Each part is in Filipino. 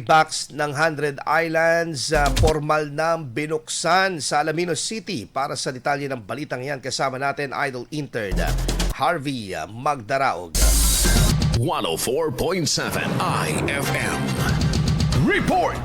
Box ng 100 Islands, formal na binuksan sa Alaminos City. Para sa detalye ng balitang yan, kasama natin Idol Intern Harvey Magdaraog. 104.7 IFM Report.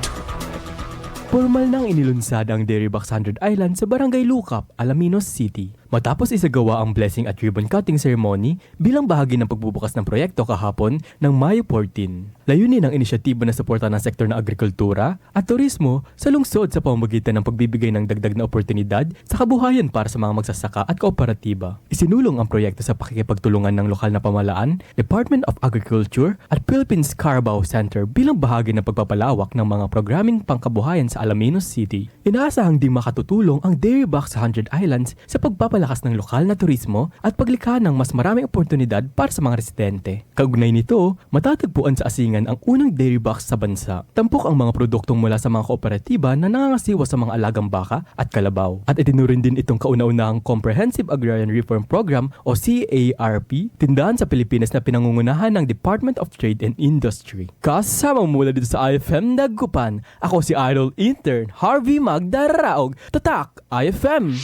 Formal nang inilunsad ang Dairy Box 100 Island sa Barangay Lukap, Alaminos City. Matapos isagawa ang blessing at ribbon cutting ceremony bilang bahagi ng pagbubukas ng proyekto kahapon ng Mayo 14. Layunin ng inisyatibo na suporta ng sektor ng agrikultura at turismo sa lungsod sa pamamagitan ng pagbibigay ng dagdag na oportunidad sa kabuhayan para sa mga magsasaka at kooperatiba. Isinulong ang proyekto sa pakikipagtulungan ng lokal na pamahalaan, Department of Agriculture at Philippines Carabao Center bilang bahagi ng pagpapalawak ng mga programing pangkabuhayan sa Alaminos City. Inaasahang di makatutulong ang Dairy Box 100 Islands sa pagpapalakas ng lokal na turismo at paglikha ng mas maraming oportunidad para sa mga residente. Kaugnay nito, matatagpuan sa Asingan ang unang dairy box sa bansa. Tampok ang mga produktong mula sa mga kooperatiba na nangangasiwa sa mga alagang baka at kalabaw. At itinurin din itong kauna-unahang Comprehensive Agrarian Reform Program o CARP, tindahan sa Pilipinas na pinangungunahan ng Department of Trade and Industry. Kasama mula dito sa IFM Dagupan, ako si Idol Intern Harvey Magdaraog. Tatak IFM!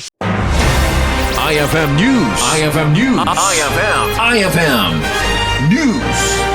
IFM News. IFM News. IFM News.